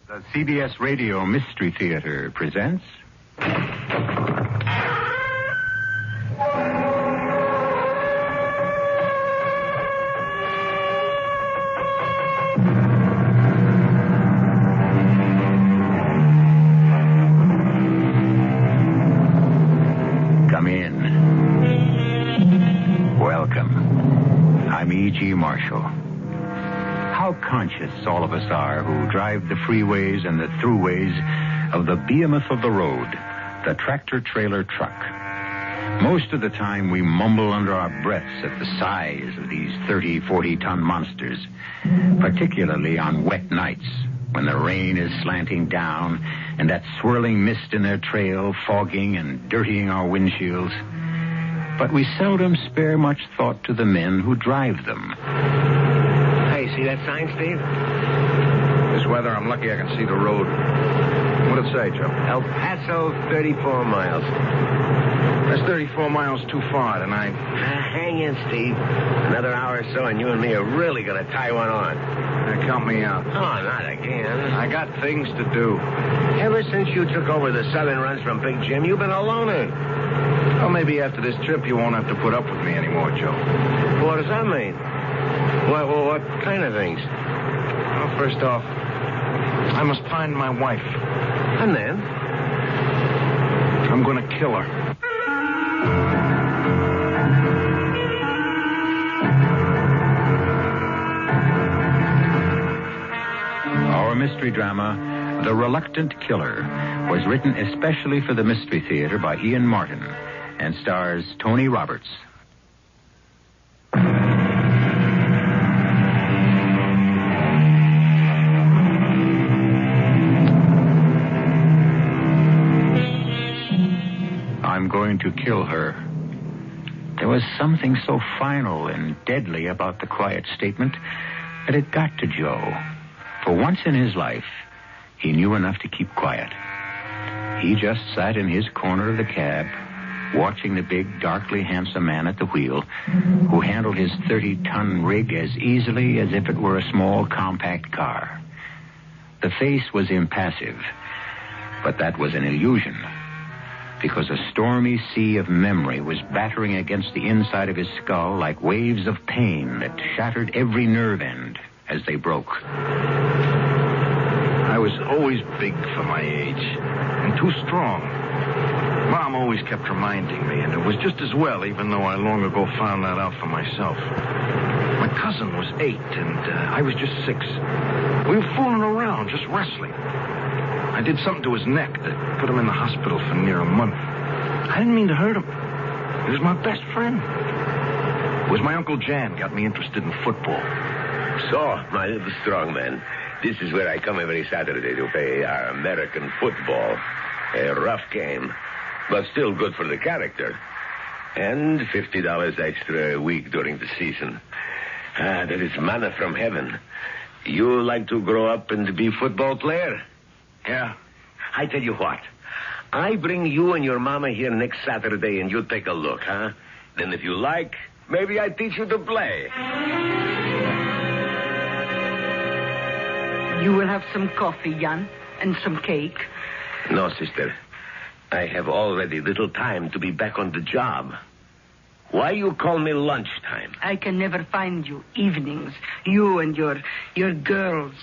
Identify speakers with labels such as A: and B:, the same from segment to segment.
A: The CBS Radio Mystery Theater presents... Come in. Welcome. I'm E.G. Marshall. How conscious all of us are who drive the freeways and the throughways of the behemoth of the road, the tractor-trailer truck. Most of the time we mumble under our breaths at the size of these 30, 40-ton monsters, particularly on wet nights when the rain is slanting down and that swirling mist in their trail fogging and dirtying our windshields. But we seldom spare much thought to the men who drive them.
B: See that sign, Steve?
C: This weather, I'm lucky I can see the road. What'd it say, Joe?
B: El Paso, 34 miles.
C: That's 34 miles too far tonight.
B: Hang in, Steve. Another hour or so, and you and me are really going to tie one on.
C: Count me out.
B: Oh, not again.
C: I got things to do.
B: Ever since you took over the southern runs from Big Jim, you've been a loner.
C: Well, maybe after this trip, you won't have to put up with me anymore, Joe.
B: What does that mean? What kind of things?
C: Well, first off, I must find my wife.
B: And then?
C: I'm going to kill her.
A: Our mystery drama, The Reluctant Killer, was written especially for the Mystery Theater by Ian Martin and stars Tony Roberts. I'm going to kill her. There was something so final and deadly about the quiet statement that it got to Joe. For once in his life, he knew enough to keep quiet. He just sat in his corner of the cab, watching the big, darkly handsome man at the wheel, who handled his 30-ton rig as easily as if it were a small, compact car. The face was impassive, but that was an illusion, because a stormy sea of memory was battering against the inside of his skull like waves of pain that shattered every nerve end as they broke.
C: I was always big for my age and too strong. Mom always kept reminding me, and it was just as well, even though I long ago found that out for myself. My cousin was 8, and I was just 6. We were fooling around, just wrestling. I did something to his neck that put him in the hospital for near a month. I didn't mean to hurt him. He was my best friend. It was my Uncle Jan got me interested in football.
B: So, my little strong man, this is where I come every Saturday to play our American football. A rough game, but still good for the character. And $50 extra a week during the season. That is manna from heaven. You like to grow up and be football player?
C: Yeah.
B: I tell you what. I bring you and your mama here next Saturday and you take a look, huh? Then if you like, maybe I teach you to play.
D: You will have some coffee, Jan, and some cake.
B: No, sister. I have already little time to be back on the job. Why you call me lunchtime?
D: I can never find you evenings. You and your girls.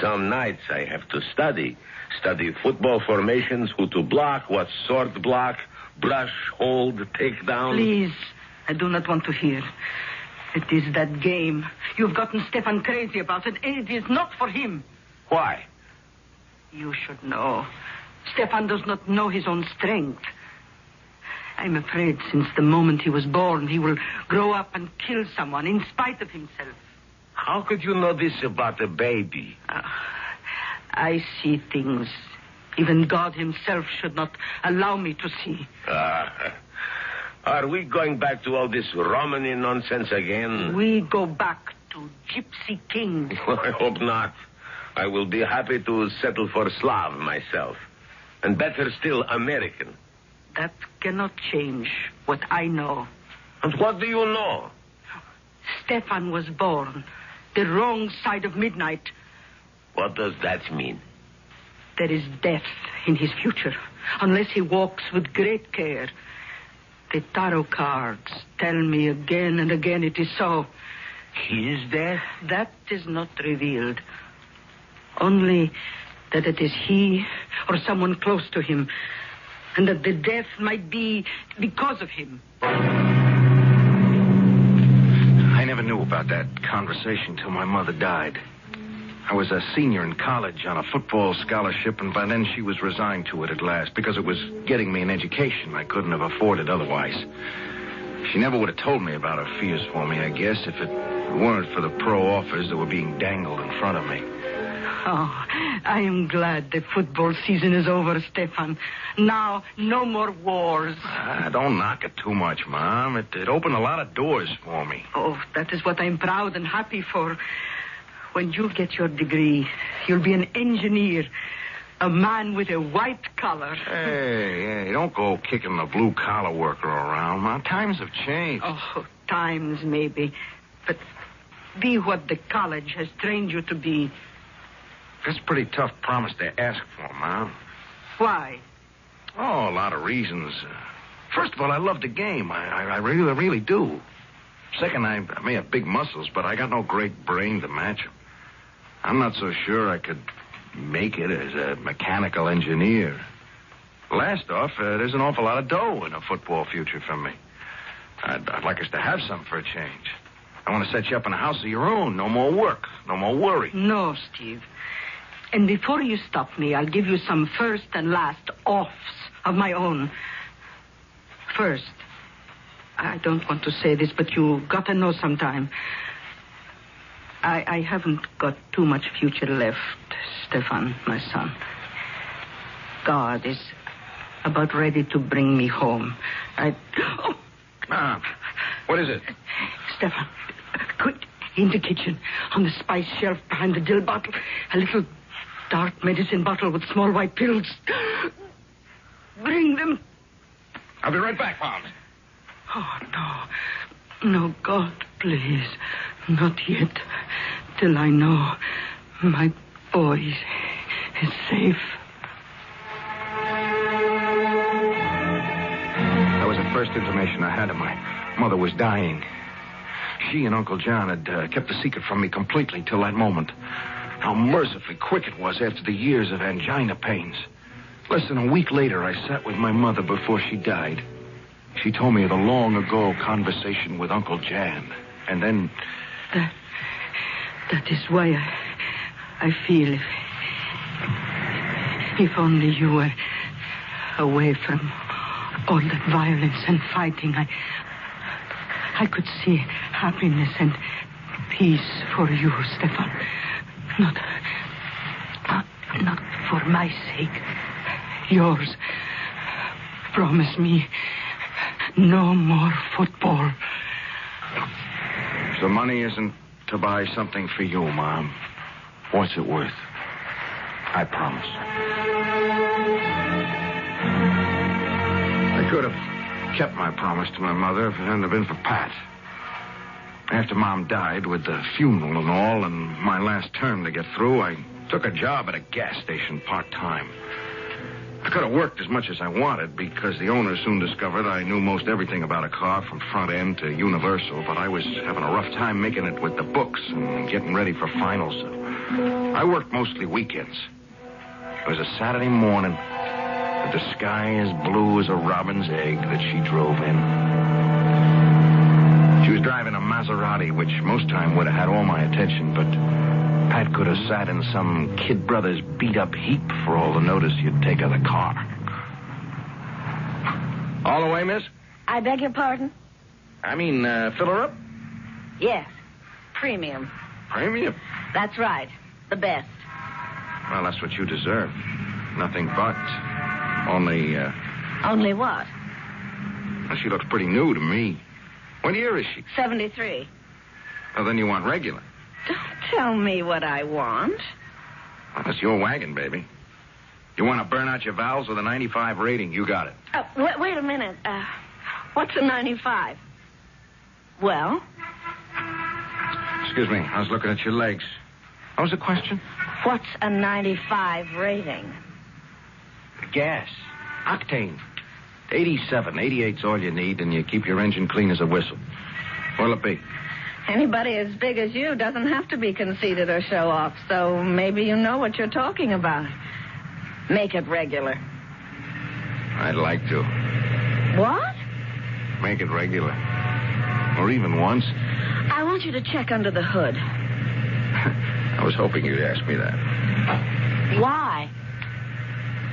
B: Some nights I have to study. Study football formations, who to block, what sort block, brush, hold, take down.
D: Please, I do not want to hear. It is that game. You've gotten Stefan crazy about it, and it is not for him.
B: Why?
D: You should know. Stefan does not know his own strength. I'm afraid since the moment he was born, he will grow up and kill someone in spite of himself.
B: How could you know this about a baby?
D: I see things even God himself should not allow me to see.
B: Are we going back to all this Romany nonsense again?
D: We go back to Gypsy Kings.
B: I hope not. I will be happy to settle for Slav myself. And better still, American.
D: That cannot change what I know.
B: And what do you know?
D: Stefan was born the wrong side of midnight.
B: What does that mean?
D: There is death in his future, unless he walks with great care. The tarot cards tell me again and again it is so.
B: His death?
D: That is not revealed. Only that it is he or someone close to him, and that the death might be because of him.
C: I never knew about that conversation till my mother died. I was a senior in college on a football scholarship, and by then she was resigned to it at last because it was getting me an education I couldn't have afforded otherwise. She never would have told me about her fears for me, I guess, if it weren't for the pro offers that were being dangled in front of me.
D: Oh, I am glad the football season is over, Stefan. Now, no more wars.
C: Don't knock it too much, Mom. It opened a lot of doors for me.
D: Oh, that is what I'm proud and happy for. When you get your degree, you'll be an engineer, a man with a white collar.
C: Hey, don't go kicking the blue-collar worker around, Mom. Times have changed.
D: Oh, times maybe. But be what the college has trained you to be.
C: That's a pretty tough promise to ask for, Mom.
D: Why?
C: Oh, a lot of reasons. First of all, I love the game. I really do. Second, I may have big muscles, but I got no great brain to match them. I'm not so sure I could make it as a mechanical engineer. Last off, there's an awful lot of dough in a football future for me. I'd like us to have some for a change. I want to set you up in a house of your own. No more work. No more worry.
D: No, Steve. And before you stop me, I'll give you some first and last offs of my own. First, I don't want to say this, but you got to know sometime. I haven't got too much future left, Stefan, my son. God is about ready to bring me home.
C: What is it?
D: Stefan, quick, in the kitchen, on the spice shelf behind the dill bottle, a little dark medicine bottle with small white pills. Bring them.
C: I'll be right back, Mom.
D: Oh, no. No, God, please. Not yet. Till I know my boy is safe.
C: That was the first intimation I had of my mother was dying. She and Uncle John had kept the secret from me completely till that moment. How mercifully quick it was after the years of angina pains. Less than a week later, I sat with my mother before she died. She told me of the long-ago conversation with Uncle Jan. And then...
D: That is why I feel if only you were away from all that violence and fighting, I could see happiness and peace for you, Stefan. Not for my sake. Yours. Promise me no more football.
C: If the money isn't to buy something for you, Mom, what's it worth? I promise. I could have kept my promise to my mother if it hadn't been for Pat. After Mom died, with the funeral and all, and my last term to get through, I took a job at a gas station part-time. I could have worked as much as I wanted because the owner soon discovered I knew most everything about a car from front end to universal, but I was having a rough time making it with the books and getting ready for finals. I worked mostly weekends. It was a Saturday morning, with the sky as blue as a robin's egg, that she drove in. She was driving a Maserati, which most time would have had all my attention, but Pat could have sat in some Kid Brothers beat-up heap for all the notice you'd take of the car. All the way, miss?
E: I beg your pardon?
C: I mean, fill her up?
E: Yes. Premium.
C: Premium?
E: That's right. The best.
C: Well, that's what you deserve. Nothing but. Only,
E: Only what?
C: Well, she looks pretty new to me. What year is she?
E: 73.
C: Well, then you want regular.
E: Don't tell me what I want.
C: Well, that's your wagon, baby. You want to burn out your valves with a 95 rating, you got it.
E: Wait a minute. What's a 95? Well?
C: Excuse me, I was looking at your legs. What was the question?
E: What's a 95 rating?
C: Gas. Octane. 87. 88's all you need, and you keep your engine clean as a whistle. What'll it be?
E: Anybody as big as you doesn't have to be conceited or show off, so maybe you know what you're talking about. Make it regular.
C: I'd like to.
E: What?
C: Make it regular. Or even once.
E: I want you to check under the hood.
C: I was hoping you'd ask me that.
E: Why?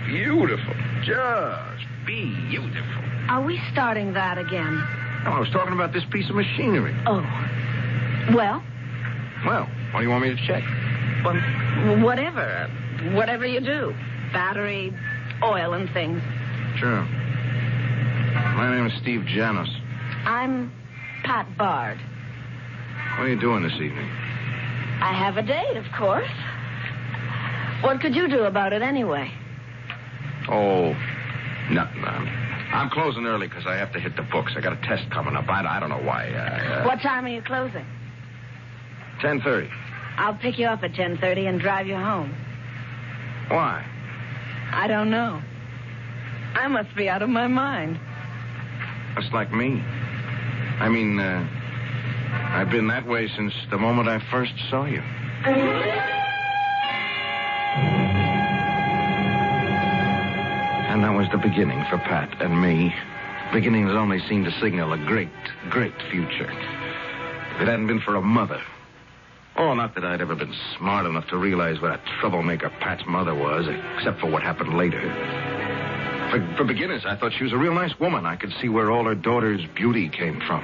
C: Beautiful. Just beautiful.
E: Are we starting that again?
C: No, I was talking about this piece of machinery.
E: Oh. Well?
C: Well, what do you want me to check?
E: Well, whatever. Whatever you do. Battery, oil, and things.
C: Sure. My name is Steve Janos.
E: I'm Pat Bard.
C: What are you doing this evening?
E: I have a date, of course. What could you do about it anyway?
C: Oh, nothing. I'm closing early because I have to hit the books. I got a test coming up. I don't know why.
E: What time are you closing?
C: 10:30.
E: I'll pick you up at 10:30 and drive you home.
C: Why?
E: I don't know. I must be out of my mind.
C: That's like me. I mean, I've been that way since the moment I first saw you. And that was the beginning for Pat and me. Beginnings only seemed to signal a great, great future. If it hadn't been for a mother. Oh, not that I'd ever been smart enough to realize what a troublemaker Pat's mother was, except for what happened later. For beginners, I thought she was a real nice woman. I could see where all her daughter's beauty came from.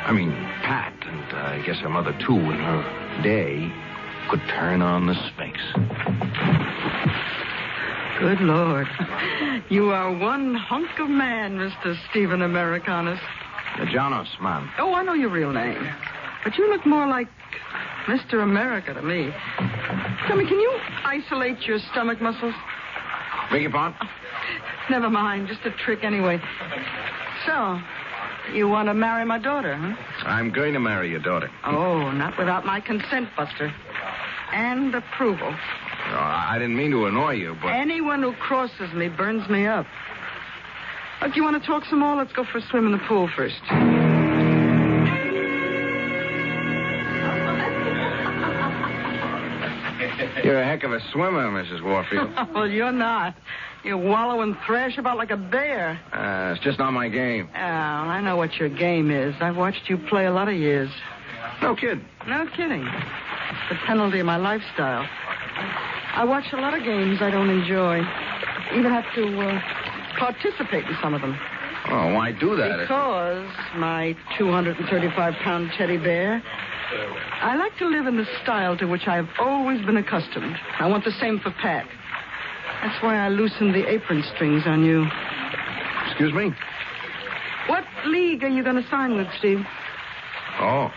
C: I mean, Pat, and I guess her mother, too, in her day, could turn on the Sphinx.
D: Good Lord. You are one hunk of man, Mr. Stephen Americanus.
C: The Janos, man.
D: Oh, I know your real name. But you look more like Mr. America to me. Tell me, can you isolate your stomach muscles?
C: Beg your pardon?
D: Never mind, just a trick anyway. So, you want to marry my daughter, huh?
C: I'm going to marry your daughter.
D: Oh, not without my consent, Buster. And approval.
C: I didn't mean to annoy you, but...
D: Anyone who crosses me burns me up. Look, you want to talk some more? Let's go for a swim in the pool first.
C: You're a heck of a swimmer, Mrs. Warfield.
D: Well, you're not. You wallow and thrash about like a bear.
C: It's just not my game.
D: Oh, I know what your game is. I've watched you play a lot of years.
C: No kid.
D: No kidding. The penalty of my lifestyle. I watch a lot of games I don't enjoy. Even have to participate in some of them.
C: Oh, why do that?
D: Because my 235-pound teddy bear, I like to live in the style to which I have always been accustomed. I want the same for Pat. That's why I loosened the apron strings on you.
C: Excuse me?
D: What league are you going to sign with, Steve?
C: Oh.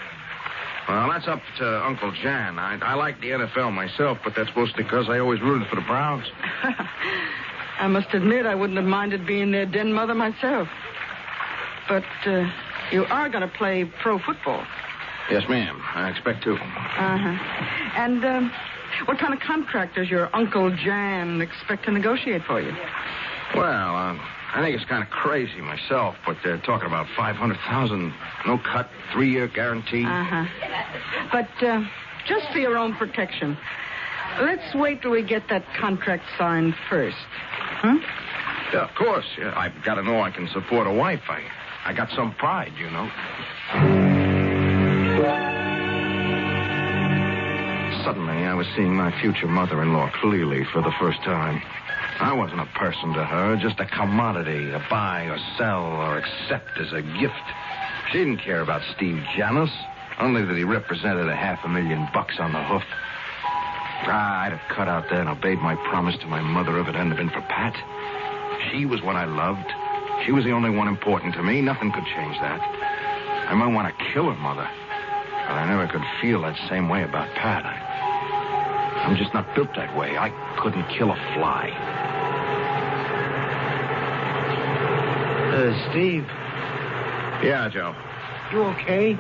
C: Well, that's up to Uncle Jan. I like the NFL myself, but that's mostly because I always rooted for the Browns.
D: I must admit I wouldn't have minded being their den mother myself. But you are going to play pro football.
C: Yes, ma'am. I expect to.
D: Uh-huh. And what kind of contract does your Uncle Jan expect to negotiate for you?
C: Well, I think it's kind of crazy myself, but they're talking about $500,000, no cut, 3-year guarantee.
D: Uh-huh. But just for your own protection, let's wait till we get that contract signed first. Huh?
C: Yeah, of course. Yeah, I've got to know I can support a wife. I got some pride, you know. Suddenly, I was seeing my future mother-in-law clearly for the first time. I wasn't a person to her, just a commodity to buy or sell or accept as a gift. She didn't care about Steve Janos, only that he represented $500,000 on the hoof. I'd have cut out there and obeyed my promise to my mother if it hadn't been for Pat. She was what I loved. She was the only one important to me. Nothing could change that. I might want to kill her mother, but I never could feel that same way about Pat. I'm just not built that way. I couldn't kill a fly.
F: Steve.
C: Yeah, Joe.
F: You okay?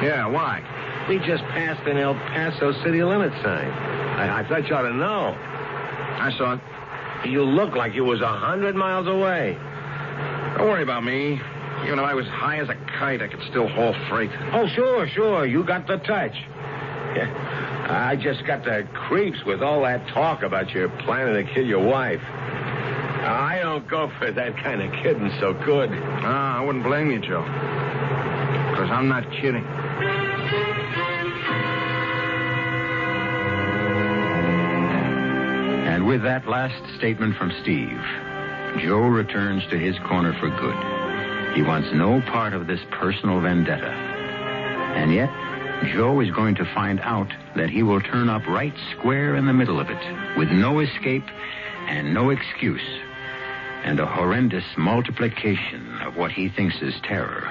C: Yeah, why?
B: We just passed an El Paso city limit sign. I thought you ought to know.
C: I saw it.
B: You look like you was 100 miles away.
C: Don't worry about me. Even if I was high as a kite, I could still haul freight.
B: Oh, sure. You got the touch. Yeah. I just got the creeps with all that talk about your planning to kill your wife. I don't go for that kind of kidding so good.
C: I wouldn't blame you, Joe. Because I'm not kidding.
A: And with that last statement from Steve, Joe returns to his corner for good. He wants no part of this personal vendetta. And yet, Joe is going to find out that he will turn up right square in the middle of it, with no escape and no excuse, and a horrendous multiplication of what he thinks is terror.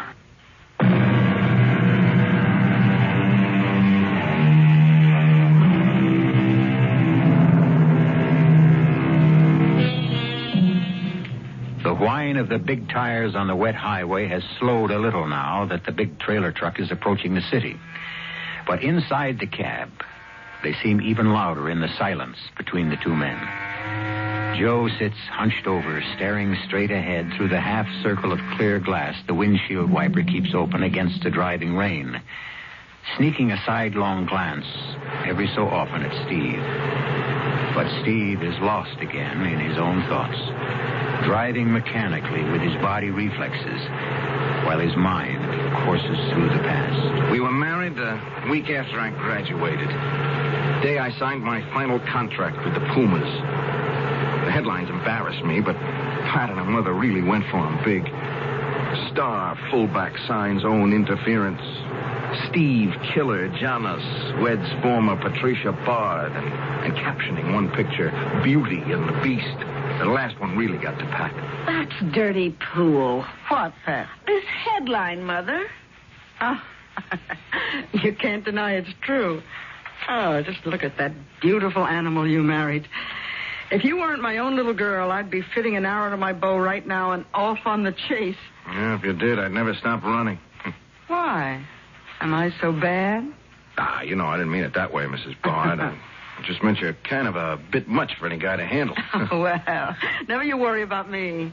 A: The whine of the big tires on the wet highway has slowed a little now that the big trailer truck is approaching the city. But inside the cab, they seem even louder in the silence between the two men. Joe sits hunched over, staring straight ahead through the half circle of clear glass the windshield wiper keeps open against the driving rain, sneaking a sidelong glance every so often at Steve. But Steve is lost again in his own thoughts, driving mechanically with his body reflexes while his mind courses through the past.
C: We were married a week after I graduated. The day I signed my final contract with the Pumas. The headlines embarrassed me, but Pat and her mother really went for him big. Star fullback signs own interference. Steve Killer Janus weds former Patricia Bard, and captioning one picture, Beauty and the Beast. The last one really got to Pat.
E: That's dirty pool.
D: What, Pat?
E: This headline, Mother.
D: Oh, you can't deny it's true. Oh, just look at that beautiful animal you married. If you weren't my own little girl, I'd be fitting an arrow to my bow right now and off on the chase.
C: Yeah, if you did, I'd never stop running.
D: Why? Am I so bad?
C: I didn't mean it that way, Mrs. Bard. I just meant you're kind of a bit much for any guy to handle.
D: Oh, well, never you worry about me.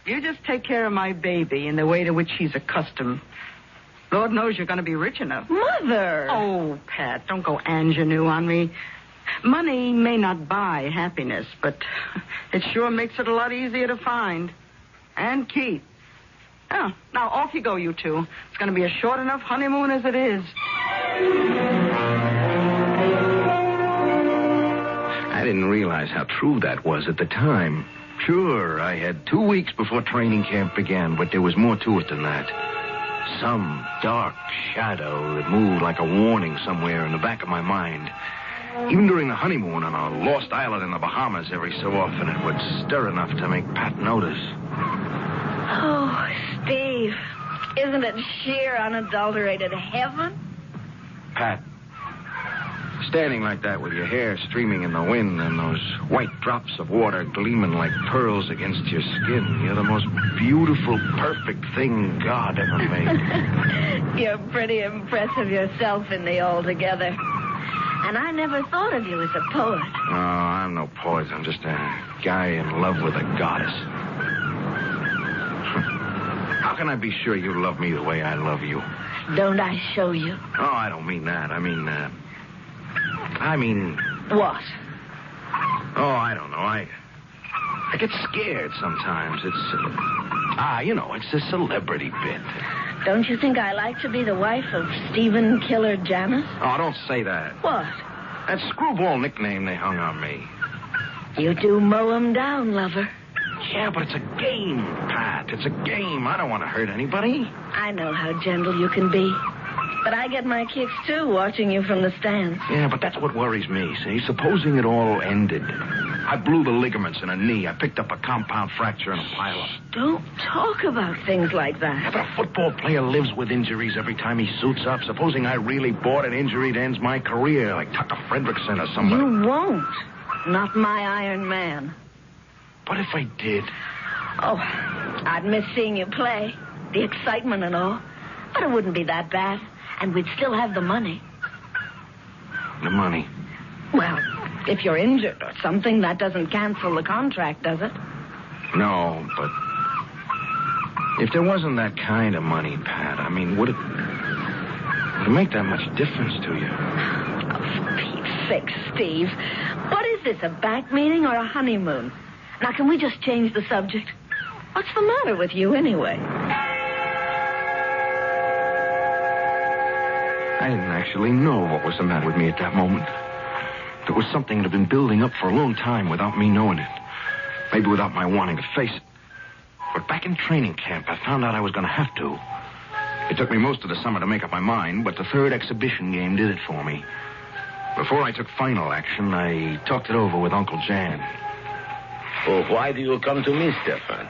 D: You just take care of my baby in the way to which she's accustomed. Lord knows you're going to be rich enough.
E: Mother!
D: Oh, Pat, don't go ingenue on me. Money may not buy happiness, but it sure makes it a lot easier to find. And keep. Oh, now off you go, you two. It's going to be a short enough honeymoon as it is.
C: I didn't realize how true that was at the time. Sure, I had 2 weeks before training camp began, but there was more to it than that. Some dark shadow that moved like a warning somewhere in the back of my mind. Even during the honeymoon on a lost island in the Bahamas, every so often it would stir enough to make Pat notice.
E: Oh, Steve, isn't it sheer unadulterated heaven?
C: Pat, standing like that with your hair streaming in the wind and those white drops of water gleaming like pearls against your skin, you're the most beautiful, perfect thing God ever made.
E: You're pretty impressive yourself in the altogether. And I never thought of you as a poet.
C: No, I'm no poet. I'm just a guy in love with a goddess. How can I be sure you love me the way I love you?
E: Don't I show you?
C: Oh, I don't mean that. I mean...
E: What?
C: Oh, I don't know. I get scared sometimes. It's... it's a celebrity bit.
E: Don't you think I like to be the wife of Stephen Killer Janus?
C: Oh, don't say that.
E: What?
C: That screwball nickname they hung on me.
E: You do mow 'em down, lover.
C: Yeah, but it's a game, Pat. It's a game. I don't want to hurt anybody.
E: I know how gentle you can be. But I get my kicks, too, watching you from the stands.
C: Yeah, but that's what worries me, see? Supposing it all ended. I blew the ligaments in a knee. I picked up a compound fracture and a pileup.
E: Don't talk about things like
C: Yeah,
E: that.
C: but a football player lives with injuries every time he suits up. Supposing I really bought an injury that ends my career, like Tucker Fredrickson or somebody.
E: You won't. Not my Iron Man.
C: What if I did?
E: Oh, I'd miss seeing you play. The excitement and all. But it wouldn't be that bad. And we'd still have the money.
C: The money.
E: Well, if you're injured or something, that doesn't cancel the contract, does it?
C: No, but if there wasn't that kind of money, Pat, I mean, would it make that much difference to you?
E: Oh, for Pete's sake, Steve. What is this, a back meeting or a honeymoon? Now, can we just change the subject? What's the matter with you, anyway?
C: I didn't actually know what was the matter with me at that moment. There was something that had been building up for a long time without me knowing it. Maybe without my wanting to face it. But back in training camp, I found out I was going to have to. It took me most of the summer to make up my mind, but the third exhibition game did it for me. Before I took final action, I talked it over with Uncle Jan.
B: Well, why do you come to me, Stefan?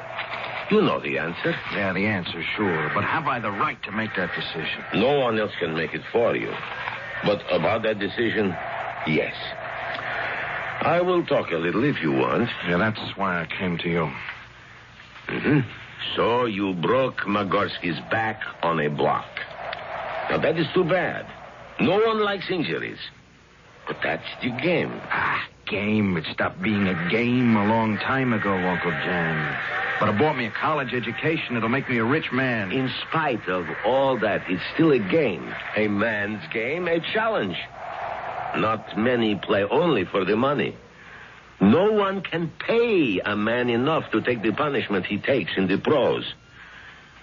B: You know the answer.
C: Yeah, the answer, sure. But have I the right to make that decision?
B: No one else can make it for you. But about that decision, yes. I will talk a little if you want.
C: Yeah, that's why I came to you.
B: Mm-hmm. So you broke Magorski's back on a block. Now, that is too bad. No one likes injuries. But that's the game.
C: Game. It stopped being a game a long time ago, Uncle Jan. But it bought me a college education. It'll make me a rich man.
B: In spite of all that, it's still a game. A man's game, a challenge. Not many play only for the money. No one can pay a man enough to take the punishment he takes in the pros.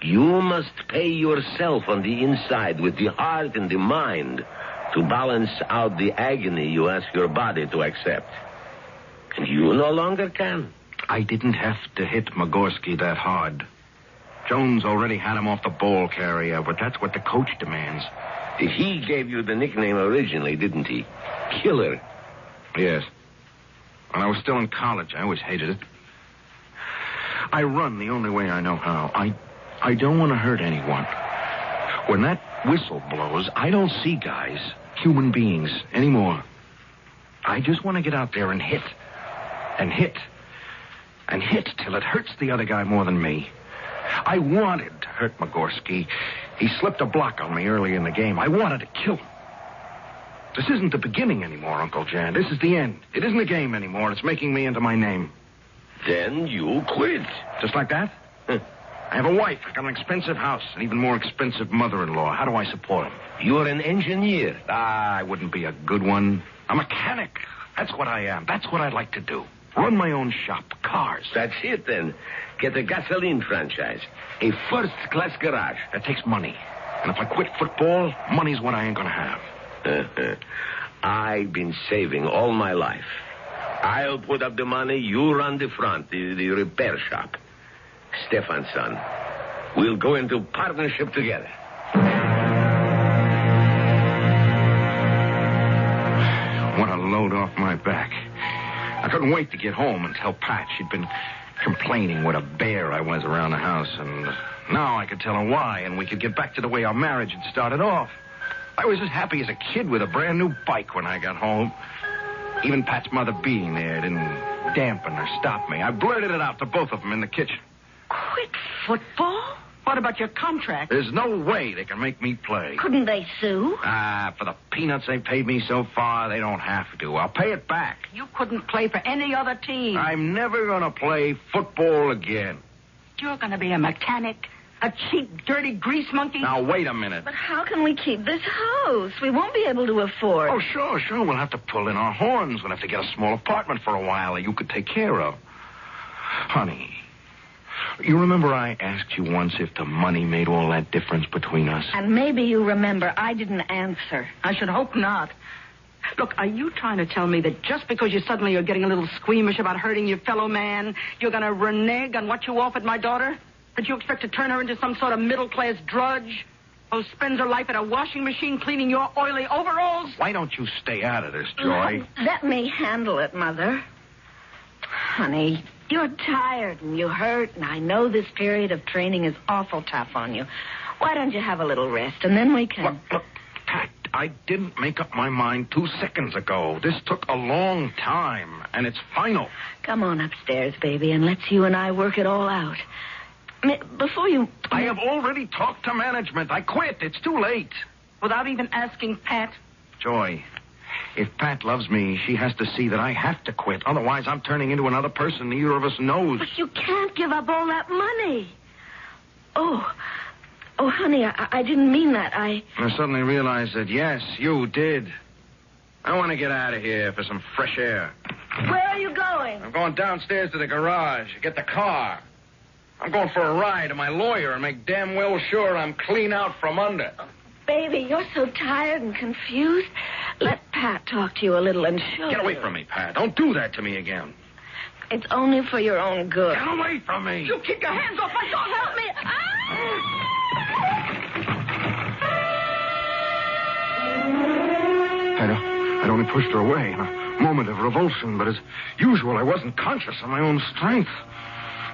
B: You must pay yourself on the inside with the heart and the mind to balance out the agony you ask your body to accept. And you no longer can.
C: I didn't have to hit Magorski that hard. Jones already had him off the ball carrier, but that's what the coach demands.
B: He gave you the nickname originally, didn't he? Killer.
C: Yes. When I was still in college, I always hated it. I run the only way I know how. I don't want to hurt anyone. When that whistle blows, I don't see guys, human beings, anymore. I just want to get out there and hit. And hit. And hit till it hurts the other guy more than me. I wanted to hurt Magorski. He slipped a block on me early in the game. I wanted to kill him. This isn't the beginning anymore, Uncle Jan. This is the end. It isn't a game anymore. It's making me into my name.
B: Then you quit.
C: Just like that? I have a wife. I got an expensive house, an even more expensive mother-in-law. How do I support them?
B: You're an engineer.
C: I wouldn't be a good one. A mechanic. That's what I am. That's what I'd like to do. Run my own shop. Cars.
B: That's it, then. Get a gasoline franchise. A first-class garage.
C: That takes money. And if I quit football, money's what I ain't gonna have.
B: I've been saving all my life. I'll put up the money, you run the front, the repair shop. Stefan's son, we'll go into partnership together.
C: What a load off my back. I couldn't wait to get home and tell Pat. She'd been complaining what a bear I was around the house, and now I could tell her why, and we could get back to the way our marriage had started off. I was as happy as a kid with a brand new bike when I got home. Even Pat's mother being there didn't dampen or stop me. I blurted it out to both of them in the kitchen.
D: Quit football? What about your contract?
C: There's no way they can make me play.
E: Couldn't they sue?
C: For the peanuts they paid me so far, they don't have to. I'll pay it back.
D: You couldn't play for any other team.
C: I'm never going to play football again.
D: You're going to be a mechanic? A cheap, dirty grease monkey?
C: Now, wait a minute.
E: But how can we keep this house? We won't be able to afford.
C: Oh, sure. We'll have to pull in our horns. We'll have to get a small apartment for a while that you could take care of. Honey, you remember I asked you once if the money made all that difference between us?
E: And maybe you remember I didn't answer.
D: I should hope not. Look, are you trying to tell me that just because you suddenly are getting a little squeamish about hurting your fellow man, you're going to renege on what you offered my daughter? That you expect to turn her into some sort of middle-class drudge who spends her life at a washing machine cleaning your oily overalls?
C: Why don't you stay out of this, Joy?
E: Let me handle it, Mother. Honey, you're tired and you hurt, and I know this period of training is awful tough on you. Why don't you have a little rest, and then we can...
C: Look, Pat, I didn't make up my mind 2 seconds ago. This took a long time, and it's final.
E: Come on upstairs, baby, and let's you and I work it all out. Before you...
C: I have already talked to management. I quit. It's too late.
D: Without even asking Pat?
C: Joy, If Pat loves me, she has to see that I have to quit. Otherwise, I'm turning into another person neither of us knows.
E: But you can't give up all that money. Oh, honey, I didn't mean that. I
C: suddenly realized that, yes, you did. I want to get out of here for some fresh air.
E: Where are you going?
C: I'm going downstairs to the garage, get the car. I'm going for a ride to my lawyer and make damn well sure I'm clean out from under.
E: Baby, you're so tired and confused. Let Pat talk to you a little and show
C: Get away from me, Pat. Don't do that to me again.
E: It's only for your own good.
C: Get away from me.
D: You keep your hands off my daughter.
E: Help me.
C: I'd only pushed her away in a moment of revulsion, but as usual, I wasn't conscious of my own strength.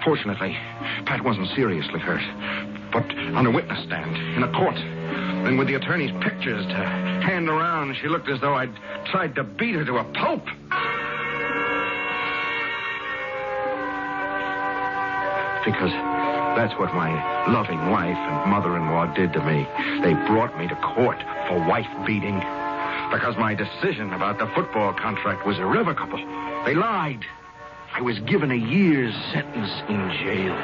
C: Fortunately, Pat wasn't seriously hurt, but on a witness stand in a court. Then with the attorney's pictures to hand around, she looked as though I'd tried to beat her to a pulp. Because that's what my loving wife and mother-in-law did to me. They brought me to court for wife beating. Because my decision about the football contract was irrevocable. They lied. I was given a year's sentence in jail.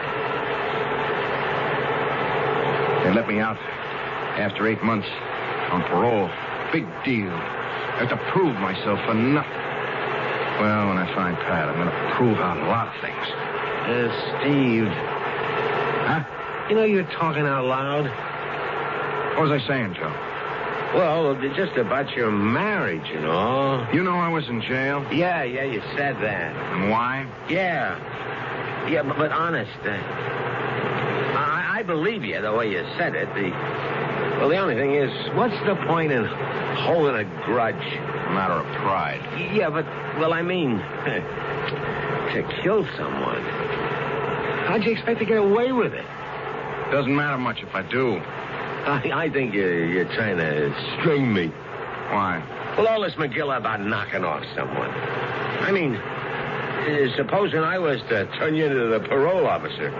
C: They let me out after 8 months on parole. Big deal. I have to prove myself for nothing. Well, when I find Pat, I'm going to prove out a lot of things.
B: Steve.
C: Huh?
B: You know, you're talking out loud.
C: What was I saying, Joe?
B: Well, just about your marriage, you know.
C: You know I was in jail?
B: Yeah, you said that.
C: And why?
B: Yeah, but honest, I believe you the way you said it. The only thing is, what's the point in holding a grudge?
C: A matter of pride.
B: Yeah, but, I mean, to kill someone. How'd you expect to get away with it?
C: Doesn't matter much if I do.
B: I think you're trying to string me.
C: Why?
B: Well, all this McGill about knocking off someone. I mean, supposing I was to turn you into the parole officer,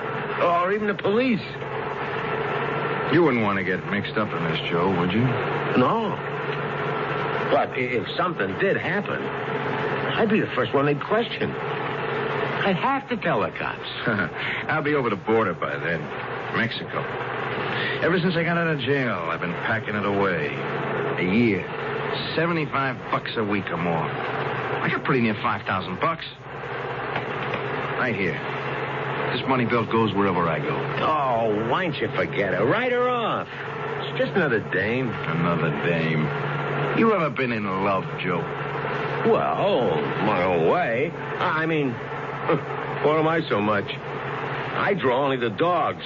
B: or even the police.
C: You wouldn't want to get mixed up in this, Joe, would you?
B: No. But if something did happen, I'd be the first one they'd question. I'd have to tell the cops.
C: I'll be over the border by then. Mexico. Ever since I got out of jail, I've been packing it away. A year. $75 a week or more. I got pretty near $5,000. Right here. This money belt goes wherever I go.
B: Oh, why don't you forget it? Write her off. It's just another dame.
C: Another dame. You ever been in love, Joe?
B: Well, my own way. I mean, what am I so much? I draw only the dogs.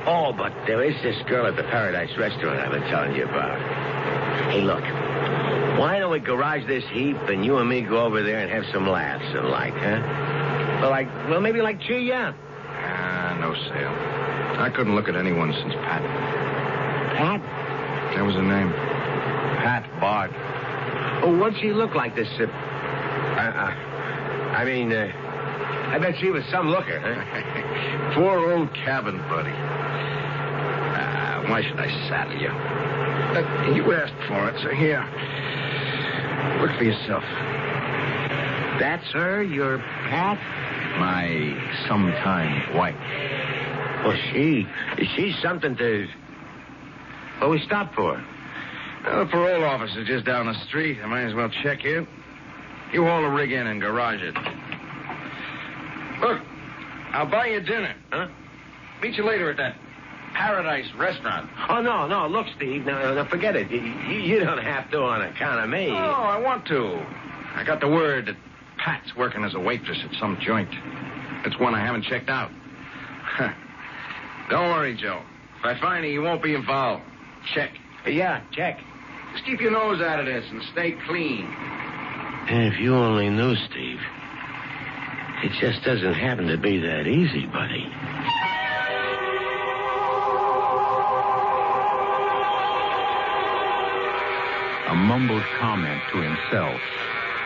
B: Oh, but there is this girl at the Paradise restaurant I've been telling you about. Hey, look. Why don't we garage this heap and you and me go over there and have some laughs and huh? Maybe cheer you up.
C: No sale. I couldn't look at anyone since Pat.
B: Pat?
C: That was her name. Pat Bart.
B: Oh, what'd she look like, this... I bet she was some looker, huh?
C: Poor old cabin buddy. Why should I saddle you? You asked for it, so here. Look for yourself.
B: That's her, your Pat?
C: My sometime wife.
B: Well, she's something to... What we stopped for?
C: Well, the parole officer's just down the street. I might as well check in. You haul the rig in and garage it. Look, I'll buy you dinner.
B: Huh?
C: Meet you later at that Paradise restaurant.
B: Oh, no. Look, Steve, no, forget it. You don't have to on account of me.
C: Oh, I want to. I got the word that Pat's working as a waitress at some joint. It's one I haven't checked out. Don't worry, Joe. If I find her, you won't be involved. Check.
B: Yeah, check.
C: Just keep your nose out of this and stay clean.
B: If you only knew, Steve. It just doesn't happen to be that easy, buddy.
A: A mumbled comment to himself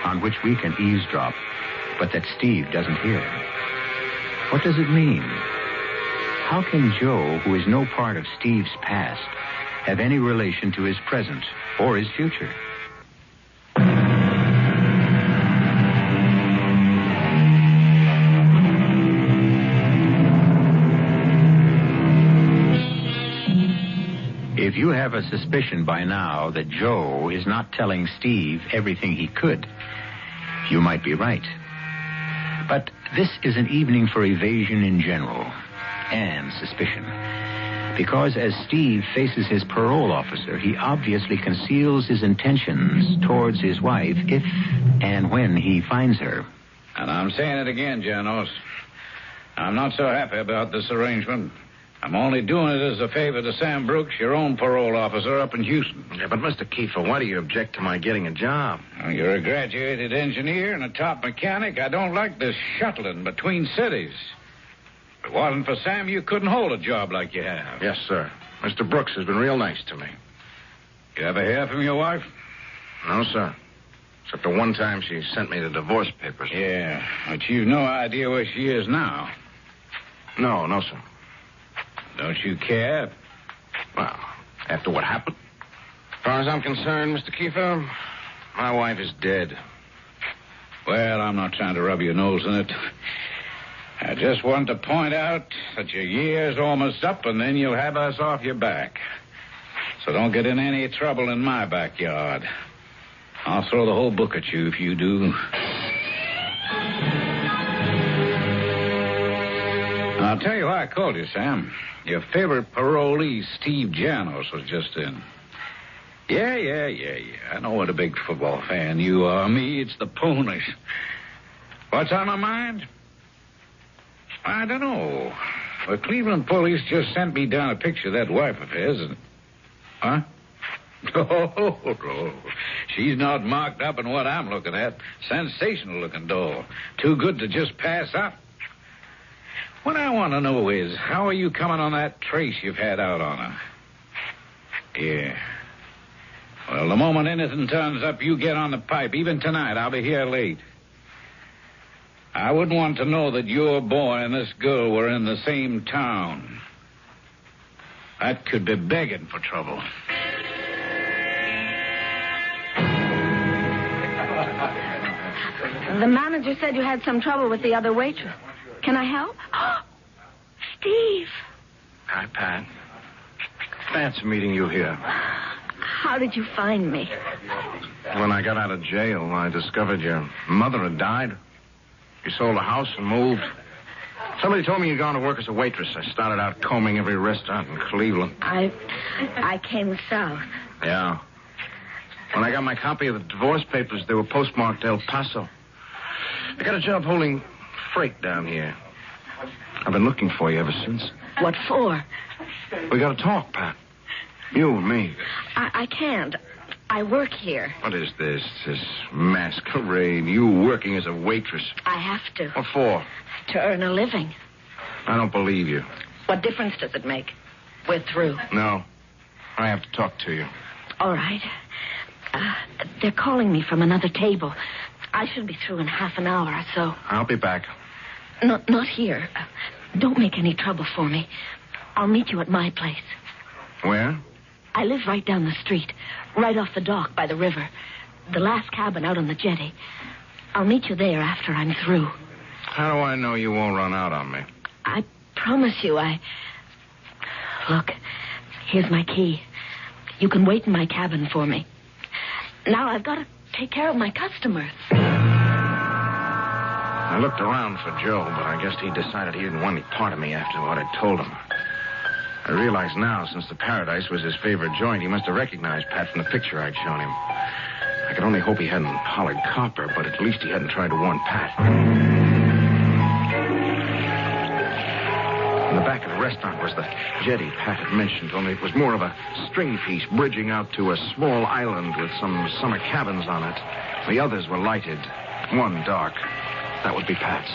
A: on which we can eavesdrop, but that Steve doesn't hear. What does it mean? How can Joe, who is no part of Steve's past, have any relation to his present or his future? you have a suspicion by now that Joe is not telling Steve everything he could. You might be right. But this is an evening for evasion in general, and suspicion. Because as Steve faces his parole officer, he obviously conceals his intentions towards his wife if and when he finds her.
F: And I'm saying it again, Janos. I'm not so happy about this arrangement. I'm only doing it as a favor to Sam Brooks, your own parole officer up in Houston.
C: Yeah, but Mr. Kiefer, why do you object to my getting a job?
F: Well, you're a graduated engineer and a top mechanic. I don't like this shuttling between cities. If it wasn't for Sam, you couldn't hold a job like you have.
C: Yes, sir. Mr. Brooks has been real nice to me.
F: You ever hear from your wife?
C: No, sir. Except the one time she sent me the divorce papers.
F: Yeah, but you've no idea where she is now.
C: No, sir.
F: Don't you care?
C: Well, after what happened? As far as I'm concerned, Mr. Kiefer, my wife is dead.
F: Well, I'm not trying to rub your nose in it. I just want to point out that your year's almost up, and then you'll have us off your back. So don't get in any trouble in my backyard. I'll throw the whole book at you if you do. I'll tell you why I called you, Sam. Your favorite parolee, Steve Janos, was just in. Yeah. I know what a big football fan you are. Me, it's the ponies. What's on my mind? I don't know. The Cleveland police just sent me down a picture of that wife of his. Huh? Oh, she's not marked up in what I'm looking at. Sensational-looking doll. Too good to just pass up. What I want to know is, how are you coming on that trace you've had out on her? Yeah. Well, the moment anything turns up, you get on the pipe. Even tonight, I'll be here late. I wouldn't want to know that your boy and this girl were in the same town. That could be begging for trouble.
E: The manager said you had some trouble with the other waitress. Can I help? Steve.
C: Hi, Pat. Fancy meeting you here.
E: How did you find me?
C: When I got out of jail, I discovered your mother had died. You sold a house and moved. Somebody told me you'd gone to work as a waitress. I started out combing every restaurant in Cleveland.
E: I came south.
C: Yeah. When I got my copy of the divorce papers, they were postmarked El Paso. I got a job holding freight down here. I've been looking for you ever since.
E: What for?
C: We got to talk, Pat. You and me.
E: I can't. I work here.
C: What is this masquerade? You working as a waitress?
E: I have to.
C: What for?
E: To earn a living.
C: I don't believe you.
E: What difference does it make? We're through.
C: No. I have to talk to you.
E: All right. They're calling me from another table. I should be through in half an hour or so.
C: I'll be back.
E: Not here. Don't make any trouble for me. I'll meet you at my place.
C: Where?
E: I live right down the street, right off the dock by the river. The last cabin out on the jetty. I'll meet you there after I'm through.
C: How do I know you won't run out on me?
E: I promise you Look, here's my key. You can wait in my cabin for me. Now I've got to take care of my customers.
C: I looked around for Joe, but I guess he decided he didn't want any part of me after what I told him. I realize now, since the Paradise was his favorite joint, he must have recognized Pat from the picture I'd shown him. I could only hope he hadn't hollered copper, but at least he hadn't tried to warn Pat. In the back of the restaurant was the jetty Pat had mentioned, only it was more of a string piece bridging out to a small island with some summer cabins on it. The others were lighted, one dark. That would be Pat's.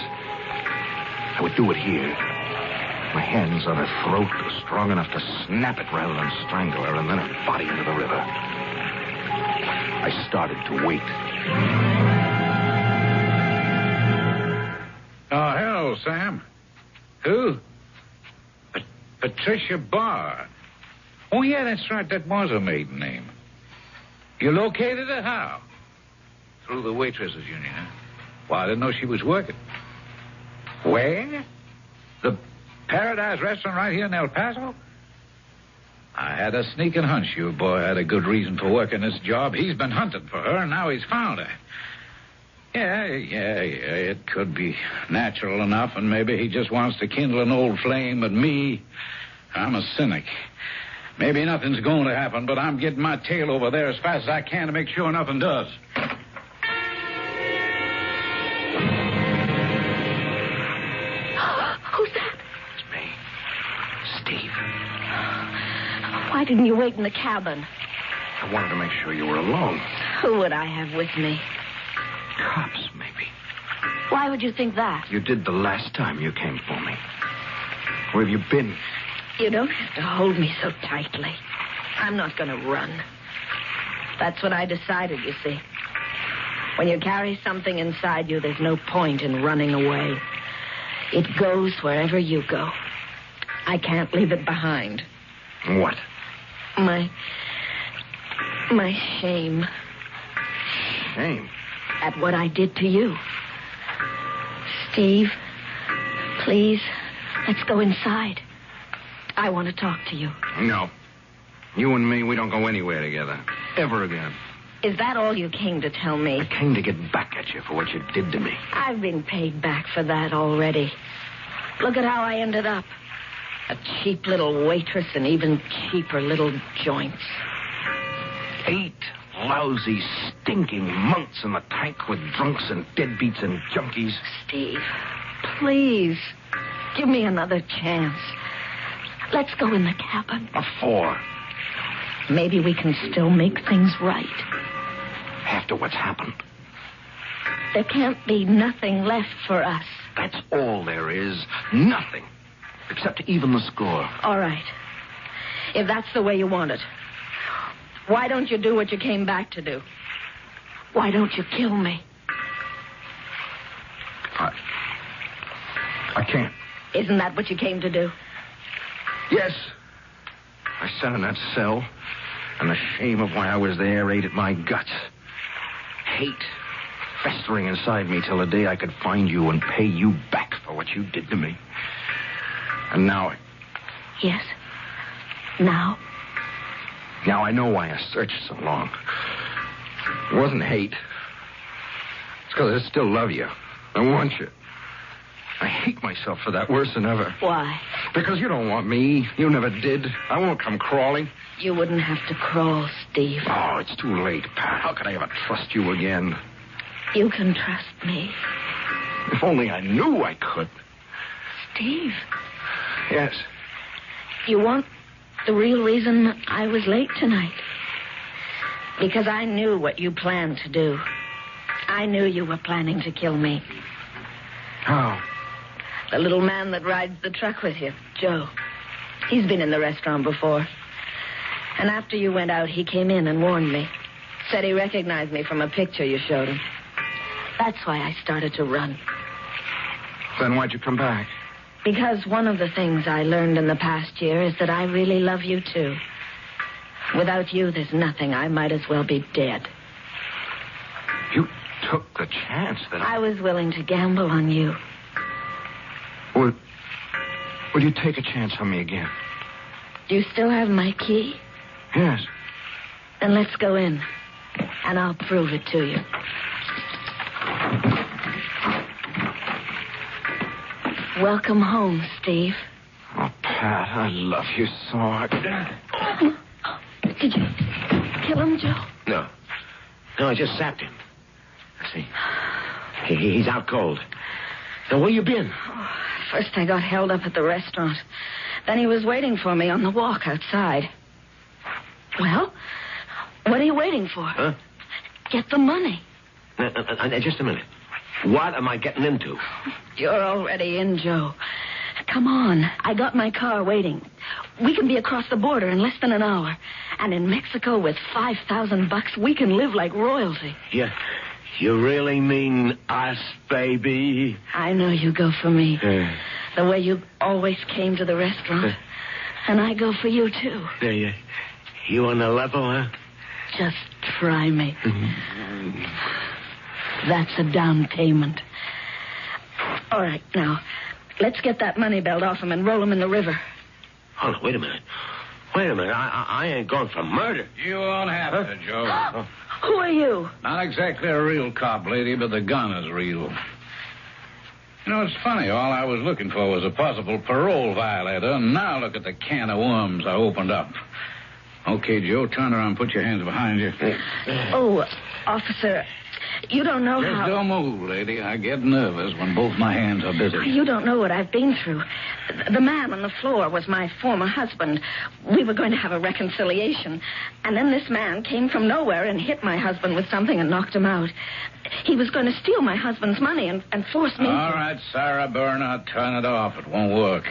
C: I would do it here. My hands on her throat, strong enough to snap it rather than strangle her, and then her body into the river. I started to wait.
F: Oh, hello, Sam. Who? Patricia Barr. Oh, yeah, that's right. That was a maiden name. You located her how? Through the waitresses union, huh? Well, I didn't know she was working. Where? The Paradise Restaurant right here in El Paso? I had a sneaking hunch your boy had a good reason for working this job. He's been hunting for her, and now he's found her. Yeah, it could be natural enough, and maybe he just wants to kindle an old flame, but me, I'm a cynic. Maybe nothing's going to happen, but I'm getting my tail over there as fast as I can to make sure nothing does.
E: Who's that?
C: It's me. Steve.
E: Why didn't you wait in the cabin?
C: I wanted to make sure you were alone.
E: Who would I have with me?
C: Cops, maybe.
E: Why would you think that?
C: You did the last time you came for me. Where have you been?
E: You don't have to hold me so tightly. I'm not going to run. That's what I decided, you see. When you carry something inside you, there's no point in running away. It goes wherever you go. I can't leave it behind.
C: What?
E: My shame.
C: Shame?
E: At what I did to you. Steve, please, let's go inside. I want to talk to you.
C: No. You and me, we don't go anywhere together. Ever again.
E: Is that all you came to tell me?
C: I came to get back at you for what you did to me.
E: I've been paid back for that already. Look at how I ended up. A cheap little waitress and even cheaper little joints.
C: 8 lousy, stinking months in the tank with drunks and deadbeats and junkies.
E: Steve, please, give me another chance. Let's go in the cabin.
C: A 4.
E: Maybe we can still make things right.
C: After what's happened.
E: There can't be nothing left for us.
C: That's all there is. Nothing. Except to even the score.
E: All right. If that's the way you want it, why don't you do what you came back to do? Why don't you kill me?
C: I can't.
E: Isn't that what you came to do?
C: Yes. I sat in that cell, and the shame of why I was there ate at my guts. Hate festering inside me till the day I could find you and pay you back for what you did to me. And now...
E: Yes. Now?
C: Now I know why I searched so long. It wasn't hate. It's because I still love you. I want you. I hate myself for that worse than ever.
E: Why?
C: Because you don't want me. You never did. I won't come crawling.
E: You wouldn't have to crawl, Steve.
C: Oh, it's too late, Pat. How could I ever trust you again?
E: You can trust me.
C: If only I knew I could.
E: Steve.
C: Yes.
E: You want the real reason I was late tonight? Because I knew what you planned to do. I knew you were planning to kill me.
C: How?
E: The little man that rides the truck with you, Joe. He's been in the restaurant before. And after you went out, he came in and warned me. Said he recognized me from a picture you showed him. That's why I started to run.
C: Then why'd you come back?
E: Because one of the things I learned in the past year is that I really love you, too. Without you, there's nothing. I might as well be dead.
C: You took the chance that
E: I was willing to gamble on you.
C: Would you take a chance on me again?
E: Do you still have my key?
C: Yes.
E: Then let's go in, and I'll prove it to you. Welcome home, Steve.
C: Oh, Pat, I love you so.
E: Did you kill him, Joe?
B: No, I just sapped him. I see. He's out cold. Now, where you been?
E: First I got held up at the restaurant. Then he was waiting for me on the walk outside. Well, what are you waiting for?
B: Huh?
E: Get the money.
B: Just a minute. What am I getting into?
E: You're already in, Joe. Come on. I got my car waiting. We can be across the border in less than an hour. And in Mexico with $5,000, we can live like royalty.
B: Yeah. You really mean us, baby?
E: I know you go for me. The way you always came to the restaurant. And I go for you, too.
B: Yeah. You on the level, huh?
E: Just try me. That's a down payment. All right, now, let's get that money belt off him and roll him in the river.
B: Hold on, wait a minute. Wait a minute. I ain't going for murder.
F: You won't have to, Joe.
E: Who are you?
F: Not exactly a real cop, lady, but the gun is real. You know, it's funny. All I was looking for was a possible parole violator, and now look at the can of worms I opened up. Okay, Joe, turn around and put your hands behind you.
E: Oh, officer, you don't know
F: Just
E: how...
F: don't move, lady. I get nervous when both my hands are busy.
E: You don't know what I've been through. The man on the floor was my former husband. We were going to have a reconciliation. And then this man came from nowhere and hit my husband with something and knocked him out. He was going to steal my husband's money and force me...
F: All right, Sarah Bryna, turn it off. It won't work.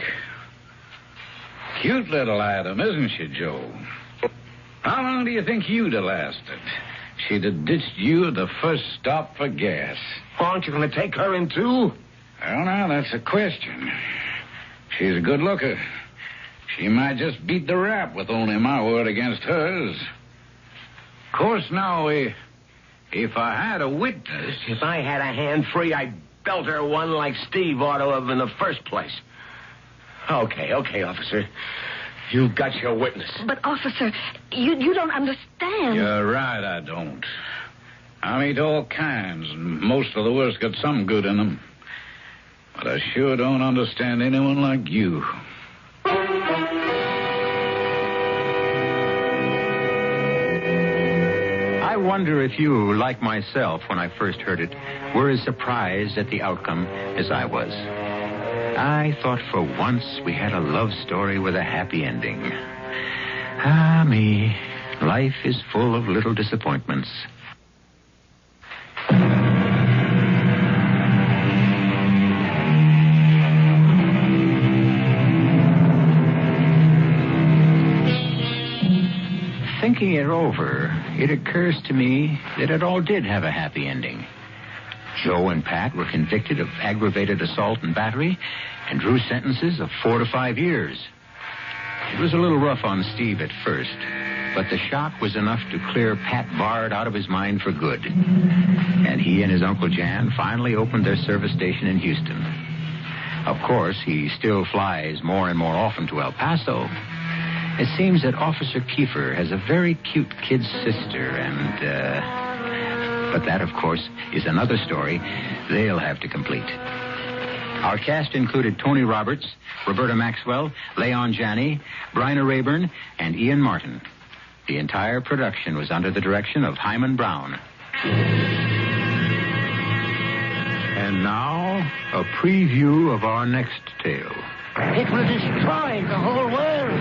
F: Cute little item, isn't she, Joe? How long do you think you'd have lasted? She'd have ditched you at the first stop for gas.
B: Aren't you going to take her in, too?
F: Well, now, that's a question. She's a good looker. She might just beat the rap with only my word against hers. Of course, now, if I had a witness...
B: If I had a hand free, I'd belt her one like Steve ought to have in the first place. Okay, officer. You got your witness.
E: But, officer, you don't understand.
F: You're right, I don't. I meet all kinds, and most of the worst got some good in them. But I sure don't understand anyone like you.
A: I wonder if you, like myself, when I first heard it, were as surprised at the outcome as I was. I thought for once we had a love story with a happy ending. Ah, me. Life is full of little disappointments. Thinking it over, it occurs to me that it all did have a happy ending. Joe and Pat were convicted of aggravated assault and battery and drew sentences of 4 to 5 years. It was a little rough on Steve at first, but the shock was enough to clear Pat Bard out of his mind for good. And he and his Uncle Jan finally opened their service station in Houston. Of course, he still flies more and more often to El Paso. It seems that Officer Kiefer has a very cute kid sister, and, but that, of course, is another story they'll have to complete. Our cast included Tony Roberts, Roberta Maxwell, Leon Janney, Bryna Raeburn, and Ian Martin. The entire production was under the direction of Hyman Brown. And now, a preview of our next tale.
G: It will destroy the whole world.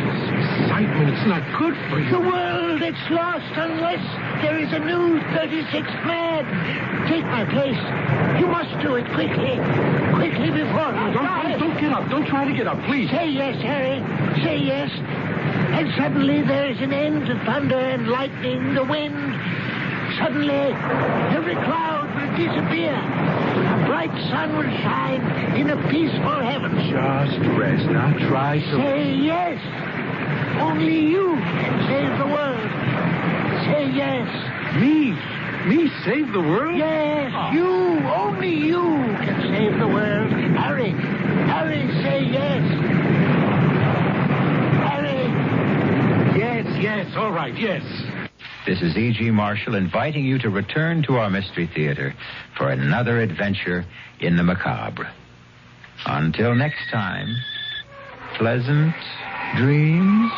C: Excitement, it's not good for you.
G: The world, it's lost unless there is a new 36th man. Take my place. You must do it quickly. Quickly before I die.
C: Don't get up. Don't try to get up, please.
G: Say yes, Harry. Say yes. And suddenly there's an end to thunder and lightning, the wind. Suddenly, every cloud will disappear. A bright sun will shine in a peaceful heaven.
C: Just rest. Now try to...
G: Say yes. Only you can save the world. Say yes.
C: Me? Me save the world?
G: Yes, you. Only you can save the world. Harry. Harry, say yes. Harry.
C: Yes. All right, yes.
A: This is E.G. Marshall inviting you to return to our Mystery Theater for another adventure in the macabre. Until next time, pleasant dreams.